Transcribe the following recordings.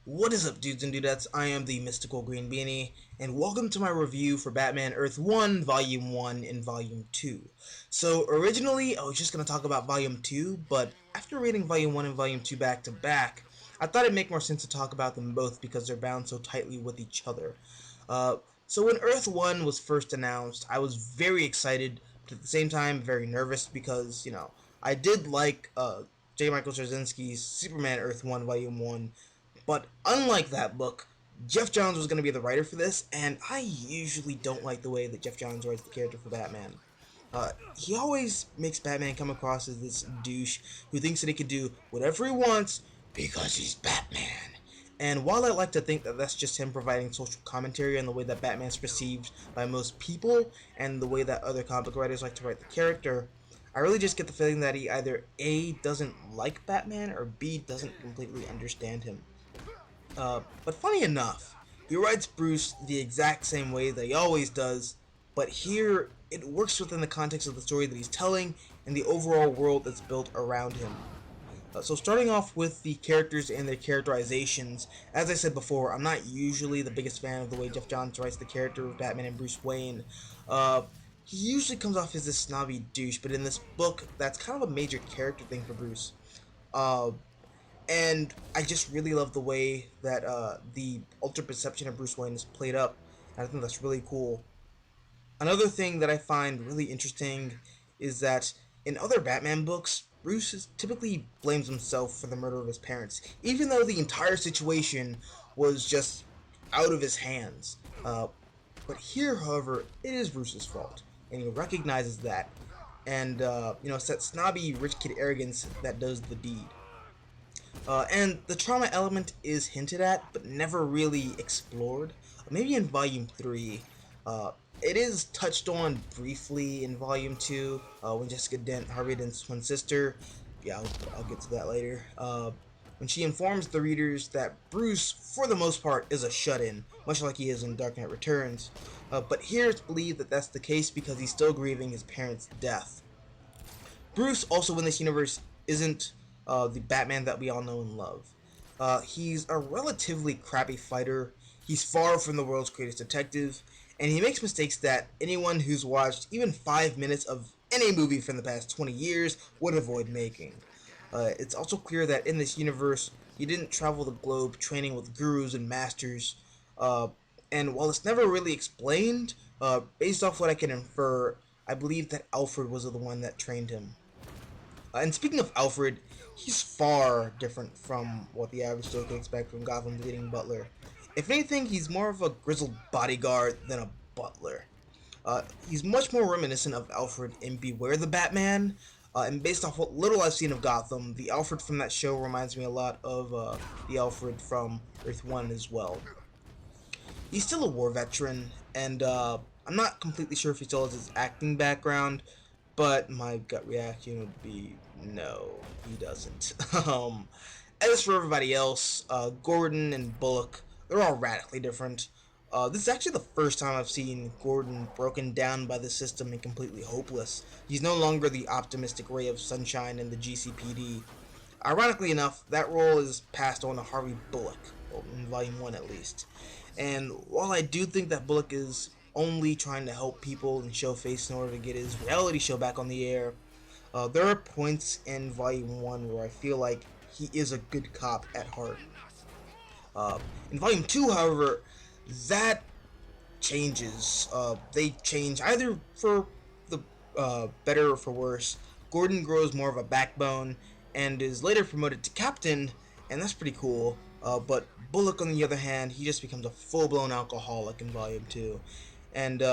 What is up, dudes and dudettes? I am the Mystical Green Beanie, and welcome to my review for Batman Earth 1, Volume 1, and Volume 2. So, originally, I was just going to talk about Volume 2, but after reading Volume 1 and Volume 2 back to back, I thought it'd make more sense to talk about them both because they're bound so tightly with each other. So when Earth 1 was first announced, I was very excited, but at the same time, very nervous because, I did like J. Michael Straczynski's Superman Earth 1, Volume 1, but unlike that book, Jeff Johns was going to be the writer for this, and I usually don't like the way that Jeff Johns writes the character for Batman. He always makes Batman come across as this douche who thinks that he can do whatever he wants because he's Batman. And while I like to think that that's just him providing social commentary on the way that Batman's perceived by most people and the way that other comic writers like to write the character, I really just get the feeling that he either A, doesn't like Batman, or B, doesn't completely understand him. But funny enough, he writes Bruce the exact same way that he always does, but here it works within the context of the story that he's telling and the overall world that's built around him. So starting off with the characters and their characterizations, as I said before, I'm not usually the biggest fan of the way Jeff Johns writes the character of Batman and Bruce Wayne. He usually comes off as this snobby douche, but in this book, that's kind of a major character thing for Bruce. Uh, and I just really love the way that the ultra perception of Bruce Wayne is played up, and I think that's really cool. Another thing that I find really interesting is that in other Batman books, Bruce typically blames himself for the murder of his parents, even though the entire situation was just out of his hands. But here, however, it is Bruce's fault, and he recognizes that, and it's that snobby rich kid arrogance that does the deed. And the trauma element is hinted at, but never really explored. Maybe in Volume 3. It is touched on briefly in Volume 2, when Jessica Dent, Harvey Dent's twin sister, yeah, I'll get to that later, when she informs the readers that Bruce, for the most part, is a shut-in, much like he is in Dark Knight Returns. But here it's believed that that's the case because he's still grieving his parents' death. Bruce, also in this universe, isn't the Batman that we all know and love. He's a relatively crappy fighter, he's far from the world's greatest detective, and he makes mistakes that anyone who's watched even 5 minutes of any movie from the past 20 years would avoid making. It's also clear that in this universe, he didn't travel the globe training with gurus and masters, uh, and while it's never really explained, based off what I can infer, I believe that Alfred was the one that trained him. And speaking of Alfred, he's far different from what the average Joe can expect from Gotham's leading butler. If anything, he's more of a grizzled bodyguard than a butler. He's much more reminiscent of Alfred in Beware the Batman, and based off what little I've seen of Gotham, the Alfred from that show reminds me a lot of the Alfred from Earth 1 as well. He's still a war veteran, and I'm not completely sure if he still has his acting background, but my gut reaction would be no, he doesn't. As for everybody else, Gordon and Bullock, they're all radically different. This is actually the first time I've seen Gordon broken down by the system and completely hopeless. He's no longer the optimistic ray of sunshine in the GCPD. Ironically enough, that role is passed on to Harvey Bullock, well, in Volume 1 at least. And while I do think that Bullock is only trying to help people and show face in order to get his reality show back on the air, there are points in Volume 1 where I feel like he is a good cop at heart. In Volume 2, however, that changes. They change either for the better or for worse. Gordon grows more of a backbone and is later promoted to captain, and that's pretty cool. But Bullock, on the other hand, he just becomes a full-blown alcoholic in Volume 2. And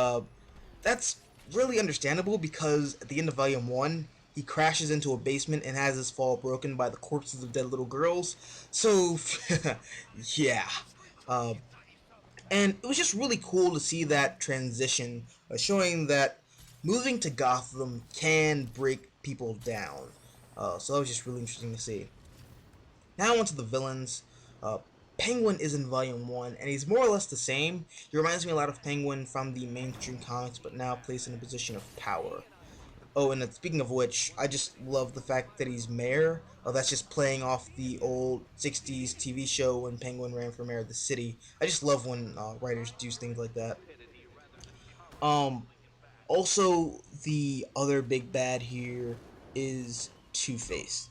that's really understandable because at the end of Volume 1, he crashes into a basement and has his fall broken by the corpses of dead little girls. So, yeah. Uh, and it was just really cool to see that transition, showing that moving to Gotham can break people down. So that was just really interesting to see. Now on to the villains. Penguin is in Volume 1, and he's more or less the same. He reminds me a lot of Penguin from the mainstream comics, but now placed in a position of power. Oh, and speaking of which, I just love the fact that he's mayor. Oh, that's just playing off the old 60s TV show when Penguin ran for mayor of the city. I just love when writers do things like that. Um, Also, the other big bad here is Two-Face.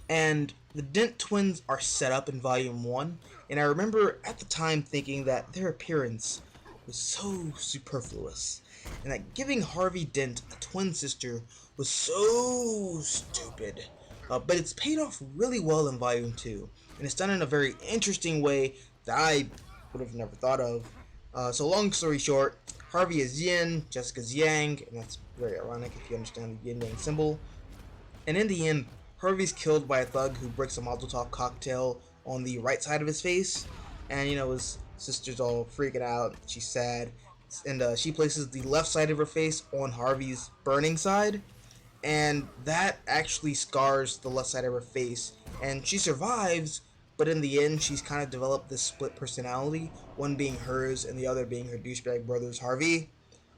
And the Dent twins are set up in Volume 1, and I remember at the time thinking that their appearance was so superfluous, and that giving Harvey Dent a twin sister was so stupid. But it's paid off really well in Volume 2, and it's done in a very interesting way that I would have never thought of. So, long story short, Harvey is yin, Jessica's yang, and that's very ironic if you understand the yin yang symbol. And in the end, Harvey's killed by a thug who breaks a Molotov cocktail on the right side of his face. And, his sister's all freaking out. She's sad. And she places the left side of her face on Harvey's burning side. And that actually scars the left side of her face. And she survives, but in the end, she's kind of developed this split personality, one being hers and the other being her douchebag brother's Harvey.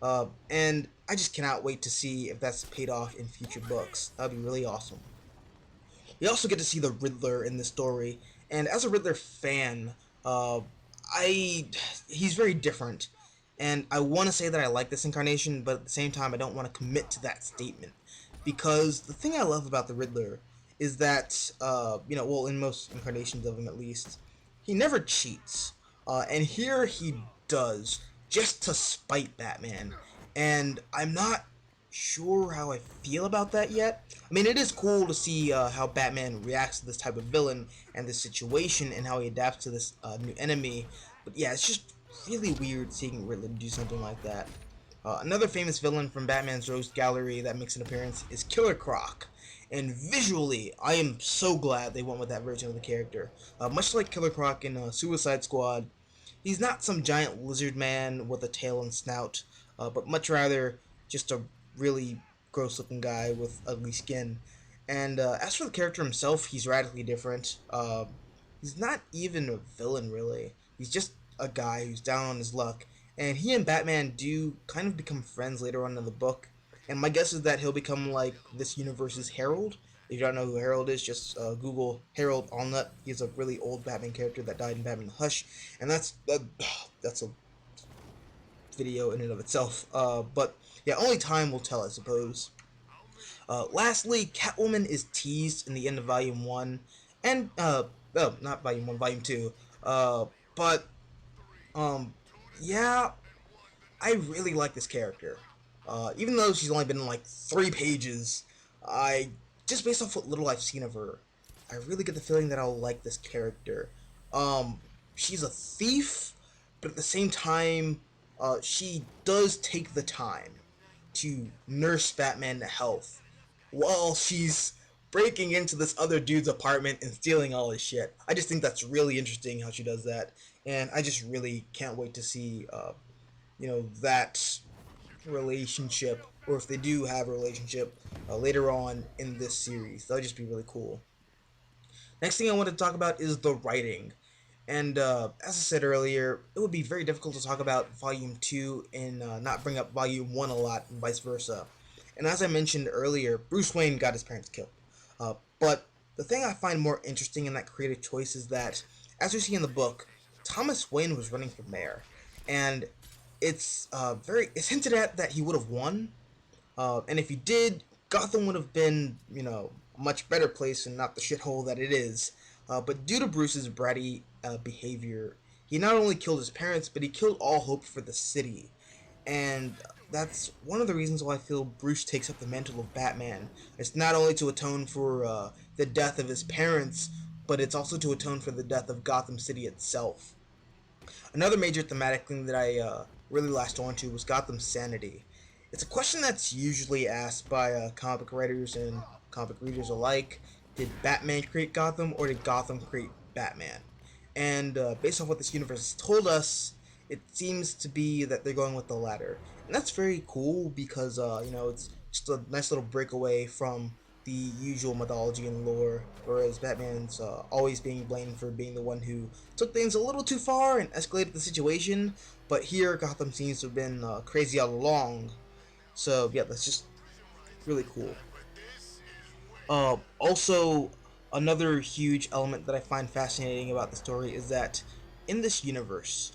And I just cannot wait to see if that's paid off in future books. That would be really awesome. We also get to see the Riddler in the story, and as a Riddler fan, uh, I he's very different, and I want to say that I like this incarnation, but at the same time, I don't want to commit to that statement because the thing I love about the Riddler is that well, in most incarnations of him at least, he never cheats, and here he does just to spite Batman, and I'm not sure how I feel about that yet. I mean, it is cool to see how Batman reacts to this type of villain and this situation and how he adapts to this new enemy. But yeah, it's just really weird seeing Riddler do something like that. Another famous villain from Batman's Rogues Gallery that makes an appearance is Killer Croc. And visually, I am so glad they went with that version of the character. Much like Killer Croc in Suicide Squad, he's not some giant lizard man with a tail and snout, but much rather just a really gross looking guy with ugly skin. And as for the character himself, he's radically different. He's not even a villain, really. He's just a guy who's down on his luck. And he and Batman do kind of become friends later on in the book. And my guess is that he'll become like this universe's Herald. If you don't know who Herald is, just Google Harold Allnut. He's a really old Batman character that died in Batman Hush, and that's a video in and of itself. But yeah, only time will tell, I suppose. Lastly, Catwoman is teased in the end of Volume 1, and, oh, not Volume 1, Volume 2. But, um, yeah, I really like this character. Even though she's only been in like 3 pages, I, just based off what little I've seen of her, I really get the feeling that I'll like this character. Um, she's a thief, but at the same time, she does take the time to nurse Batman to health while she's breaking into this other dude's apartment and stealing all his shit. I just think that's really interesting how she does that, and I just really can't wait to see, that relationship, or if they do have a relationship later on in this series. That would just be really cool. Next thing I want to talk about is the writing. And as I said earlier, it would be very difficult to talk about Volume 2 and not bring up Volume 1 a lot, and vice versa. And as I mentioned earlier, Bruce Wayne got his parents killed. But the thing I find more interesting in that creative choice is that, as we see in the book, Thomas Wayne was running for mayor. And it's hinted at that he would have won, and if he did, Gotham would have been, a much better place and not the shithole that it is. But due to Bruce's bratty behavior, he not only killed his parents, but he killed all hope for the city. And that's one of the reasons why I feel Bruce takes up the mantle of Batman. It's not only to atone for the death of his parents, but it's also to atone for the death of Gotham City itself. Another major thematic thing that I really latched onto was Gotham's sanity. It's a question that's usually asked by comic writers and comic readers alike. Did Batman create Gotham, or did Gotham create Batman? And based on what this universe has told us, it seems to be that they're going with the latter. And that's very cool because, it's just a nice little breakaway from the usual mythology and lore, whereas Batman's always being blamed for being the one who took things a little too far and escalated the situation. But here, Gotham seems to have been crazy all along. So yeah, that's just Really cool. Also, another huge element that I find fascinating about the story is that in this universe,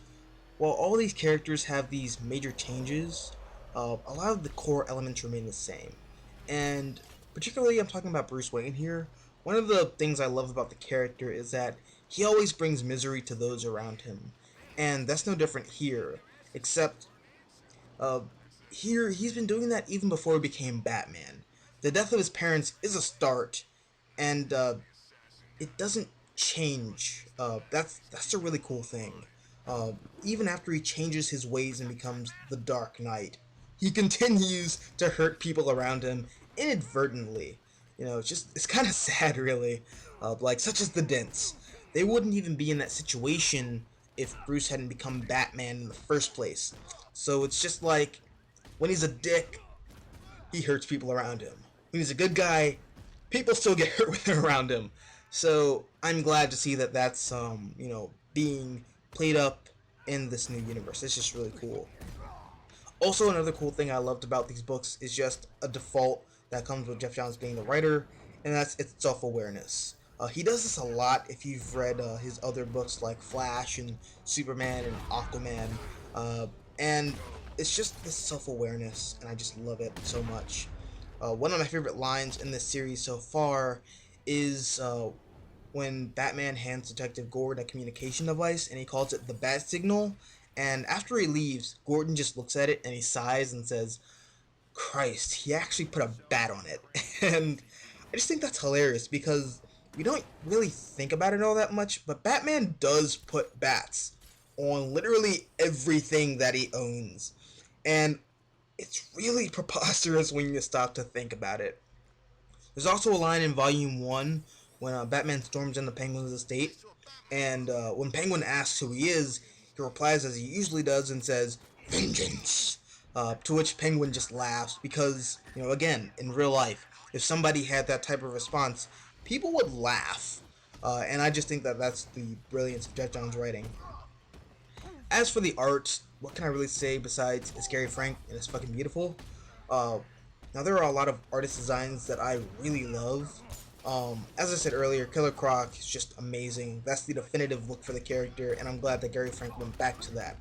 while all these characters have these major changes, a lot of the core elements remain the same. And particularly, I'm talking about Bruce Wayne here. One of the things I love about the character is that he always brings misery to those around him. And that's no different here, except uh, here he's been doing that even before he became Batman. The death of his parents is a start, and it doesn't change. That's a really cool thing. Even after he changes his ways and becomes the Dark Knight, he continues to hurt people around him inadvertently. It's kind of sad, really. Like such as the Dents, they wouldn't even be in that situation if Bruce hadn't become Batman in the first place. So it's just like when he's a dick, he hurts people around him. When he's a good guy, people still get hurt with him around him. So I'm glad to see that that's being played up in this new universe. It's just really cool. Also, another cool thing I loved about these books is just a default that comes with Jeff Johns being the writer, and that's its self-awareness. He does this a lot if you've read his other books like Flash and Superman and Aquaman, and it's just this self-awareness, and I just love it so much. One of my favorite lines in this series so far is when Batman hands Detective Gordon a communication device and he calls it the Bat Signal. And after he leaves, Gordon just looks at it and he sighs and says, Christ, he actually put a bat on it. And I just think that's hilarious because we don't really think about it all that much, but Batman does put bats on literally everything that he owns. And it's really preposterous when you stop to think about it. There's also a line in Volume 1 when Batman storms into Penguin's estate, and when Penguin asks who he is, he replies as he usually does and says, Vengeance! To which Penguin just laughs because, again, in real life, if somebody had that type of response, people would laugh. And I just think that that's the brilliance of Jeff Johns' writing. As for the art, what can I really say besides it's Gary Frank and it's fucking beautiful? Uh, Now there are a lot of artist designs that I really love. As I said earlier, Killer Croc is just amazing. That's the definitive look for the character, and I'm glad that Gary Frank went back to that.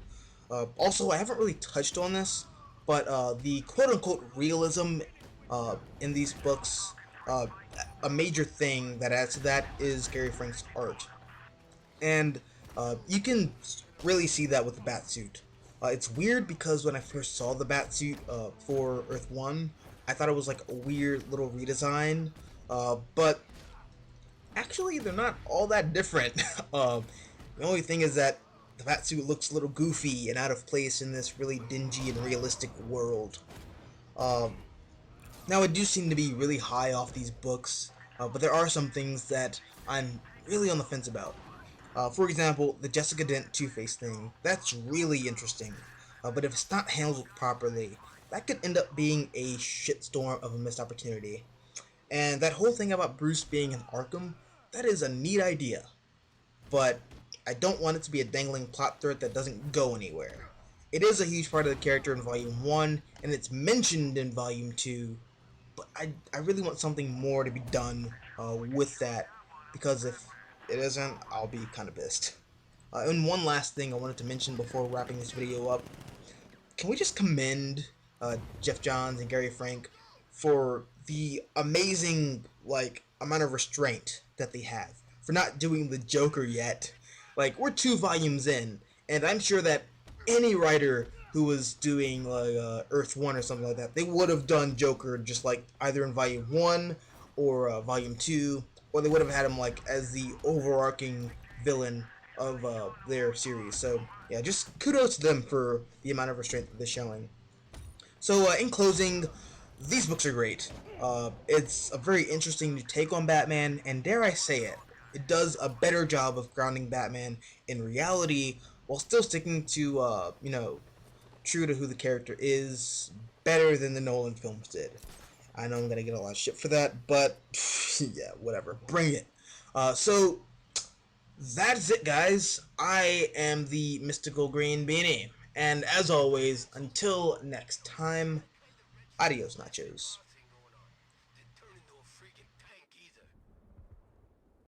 Also, I haven't really touched on this, but the quote-unquote realism in these books, a major thing that adds to that is Gary Frank's art. And you can really see that with the Batsuit. It's weird because when I first saw the Batsuit for Earth 1, I thought it was like a weird little redesign, but actually they're not all that different. The only thing is that the Batsuit looks a little goofy and out of place in this really dingy and realistic world. Um, Now, I do seem to be really high off these books, but there are some things that I'm really on the fence about. For example, the Jessica Dent Two-Face thing. That's really interesting. But if it's not handled properly, that could end up being a shitstorm of a missed opportunity. And that whole thing about Bruce being in Arkham, that is a neat idea. But I don't want it to be a dangling plot thread that doesn't go anywhere. It is a huge part of the character in Volume 1, and it's mentioned in Volume 2, but I really want something more to be done with that, because if it isn't, I'll be kind of pissed. And one last thing I wanted to mention before wrapping this video up, can we just commend Jeff Johns and Gary Frank for the amazing amount of restraint that they have for not doing the Joker yet. Like, we're 2 volumes in, and I'm sure that any writer who was doing like Earth 1 or something like that, they would have done Joker just like either in Volume 1 or Volume 2, or they would have had him like as the overarching villain of their series. So yeah, just kudos to them for the amount of restraint that they're showing. So in closing, these books are great. It's a very interesting new take on Batman, and dare I say it, it does a better job of grounding Batman in reality while still sticking to true to who the character is, better than the Nolan films did. I know I'm gonna get a lot of shit for that, but yeah, whatever. Bring it. So that's it, guys. I am the Mystical Green Beanie. And as always, until next time, adios, nachos.